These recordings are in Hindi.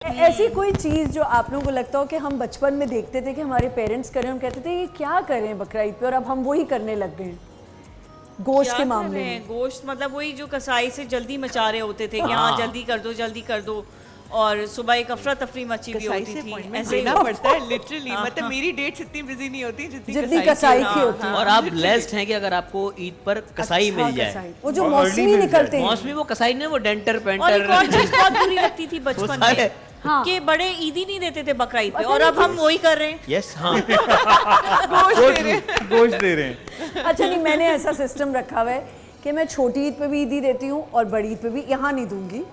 ऐसी कोई चीज़ जो आप लोगों को लगता हो कि हम बचपन में देखते थे कि हमारे पेरेंट्स करें, हम कहते थे ये क्या करें बकरा ईद पे, और अब हम वही करने लग गए हैं गोश्त के मामले में। गोश्त मतलब वही जो कसाई से जल्दी मचा रहे होते थे कि हाँ जल्दी कर दो, और सुबह एक अफरा तफरी मची भी होती थी। ऐसे ही पड़ता है लिटरली। मतलब मेरी डेट्स इतनी बिजी नहीं होती जितनी कसाई की होती है। और आप ब्लेस्ड हैं कि अगर आपको ईद पर कसाई मिल जाए। वो जो मौसमी निकलते हैं, मौसमी वो कसाई ने वो डेंटर और एक पेंटर और चीज बहुत बुरी लगती थी बचपन में कि बड़े ईदी नहीं देते थे बकरा ईद पे, और अब हम वही कर रहे हैं। यस हाँ गोश्त दे रहे हैं। अच्छा नहीं, मैंने ऐसा सिस्टम रखा हुआ है कि मैं छोटी ईद पे भी ईदी देती हूँ और बड़ी ईद पे भी। यहाँ नहीं दूंगी,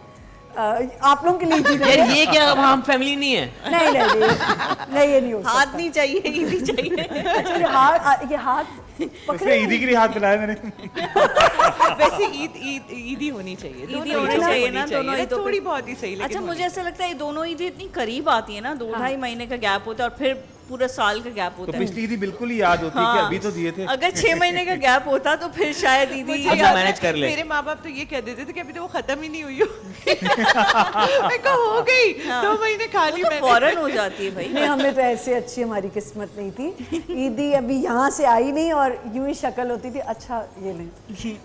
आप लोगों के लिए ईदी यार ये क्या हम फैमिली नहीं है। नहीं ये नहीं हो सकता। हाथ नहीं चाहिए, ईदी चाहिए। अच्छा ये हाथ उसने ईदी के लिए हाथ मिलाया मैंने। वैसे ईदी होनी चाहिए, ईदी होनी चाहिए ना, दोनों ईदों पे। थोड़ी बहुत ही सही। अच्छा मुझे ऐसा लगता है ये दोनों ईदें इतनी करीब आती है ना, 2-2.5 महीने का गैप होता है और फिर पूरा साल का गैप तो होता है। पिछली ईदी बिल्कुल ही याद होती है कि अभी तो दिए थे। अगर 6 महीने का गैप होता तो फिर शायद ईदी अच्छा मैनेज कर ले। मेरे माँ बाप तो ये कह देते थे कि अभी तो वो खत्म ही नहीं हुई हो। मैं कहा हो गई 2 महीने खा ली मैंने। फौरन हो जाती है भाई। नहीं, हमें तो ऐसे अच्छी हमारी किस्मत नहीं थी। ईदी अभी यहाँ से आई नहीं और यूं ही शक्ल होती थी, अच्छा ये लें,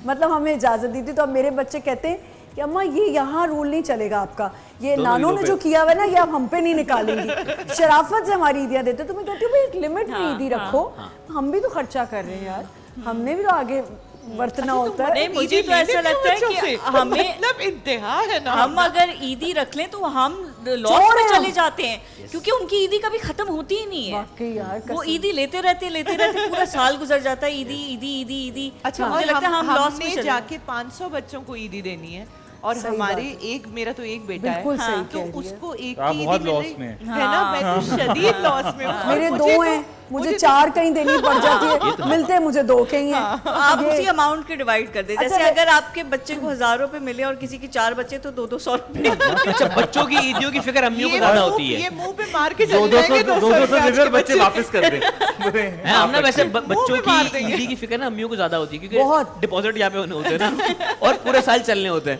मतलब हमें इजाजत दी थी। तो अब मेरे बच्चे कहते हैं कि अम्मा ये यहाँ रूल नहीं चलेगा आपका, ये नानों ने जो किया हुआ है ना ये आप हम पे नहीं निकालेंगी। शराफत से हमारी ईदियाँ देते, तो मैं कहती हूँ भाई एक लिमिट में ईदी रखो। हम भी तो खर्चा कर रहे हैं यार, हमने भी तो आगे बरतना होता है। नहीं, मुझे तो ऐसा लगता है कि हमें मतलब इंतहा है ना। हम अगर ईदी रख लें तो हम लॉस में चले जाते हैं, क्योंकि उनकी ईदी कभी खत्म होती ही नहीं है। वाकई यार, वो ईदी लेते रहते पूरा साल गुजर जाता है, ईदी। अच्छा मुझे लगता है हम लॉस में हमने चले जाके 500 बच्चों को ईदी देनी है, और हमारे मेरा तो एक बेटा है, सही तो कह रही है। उसको एक आप की बहुत ईदी लॉस मिल में रही है ना। मैं तो शदीद लॉस में हूँ। मेरे 2 हैं, मुझे 4 कहीं देनी पड़ जाती है, मिलते मुझे 2 कहीं हैं। आप उसी अमाउंट के डिवाइड कर दे। अच्छा, जैसे अगर आपके बच्चे को 1000 रुपए मिले और किसी के 4 बच्चे तो 200 रुपए। अच्छा बच्चों की ईदियों की फिक्र अम्मियों को ज्यादा होती है। ये मुंह पे मार के चले जाएंगे 200 देकर बच्चे वापस कर दे। हम ना वैसे बच्चों की ईदी की फिक्र ना अम्मियों को ज्यादा होती है, क्योंकि डिपॉजिट यहाँ पे होने होते हैं ना, और पूरे साल चलने होते हैं।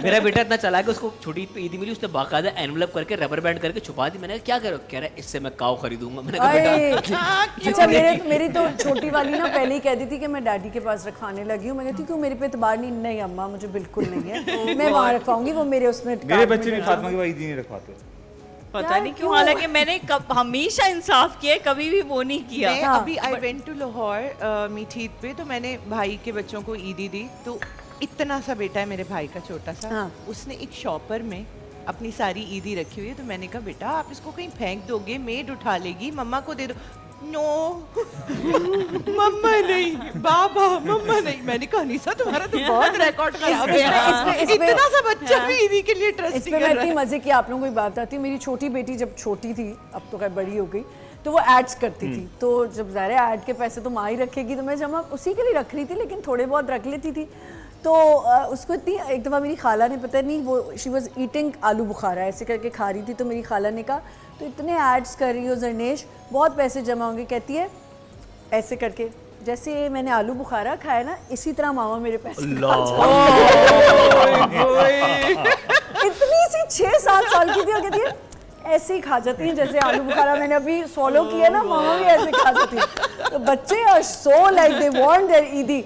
मेरा बेटा इतना चला कि उसको छोटी ईद पे ईदी मिली, उसने बाकायदा एनवलप करके रबर बैंड करके छुपा दी। मैंने कहा क्या करो, कह रहा है इससे मैं काऊ खरीदूंगा। मैंने कहा बेटा अच्छा मेरी तो छोटी वाली ना पहले ही कह दी थी कि मैं डैडी के पास रखवाने लगी हूँ। मैं कहती क्यों, मेरे पे इतबार नहीं अम्मा, मुझे बिल्कुल नहीं है, मैं वहाँ रखवाऊंगी, वो मेरे उसमें। मेरे बच्चे भी फातिमा की ईदी नहीं रखवाते, पता नहीं क्यों, हालांकि मैंने हमेशा इंसाफ किया, कभी भी वो नहीं किया। मैं अभी आई वेंट टू लाहौर मीठी ईद पे, तो मैंने भाई के बच्चों को ईदी दी। तो इतना सा बेटा है मेरे भाई का, छोटा सा, उसने एक शॉपर में अपनी सारी ईदी रखी हुई है। तो मैंने कहा बेटा आप इसको कहीं फेंक दोगे, मेड उठा लेगी, मम्मा को दे दो। नो मम्मा नहीं, बाबा मम्मा नहीं। मैंने कहा निशा तुम्हारा तो बहुत रिकॉर्ड खराब है, इतना सा बच्चा भी ईदी के लिए ट्रस्ट कर रहा है। इतनी मजे की आप लोगों को बात आती है। मेरी छोटी बेटी जब छोटी थी, अब तो खैर बड़ी हो गई, तो वो एड्स करती थी। तो जब ज़ाहिर है ऐड के पैसे तो माँ ही रखेगी, तो मैं जमा उसी के लिए रख रही थी, लेकिन थोड़े बहुत रख लेती थी। तो उसको इतनी, एक दफ़ा मेरी खाला ने, पता नहीं वो शी वॉज ईटिंग आलू बुखारा ऐसे करके खा रही थी, तो मेरी खाला ने कहा तो इतने एड्स कर रही हो जरनेश, बहुत पैसे जमा होंगे। कहती है ऐसे करके जैसे मैंने आलू बुखारा खाया ना, इसी तरह मामा मेरे पैसे इतनी सी 6-7 साल की थी, और कहती है ऐसे ही खा जाती हैं जैसे आलू बुखारा मैंने अभी सॉलो किया ना, मामा भी ऐसे खा जाती है। तो बच्चे are so like they want their ईदी।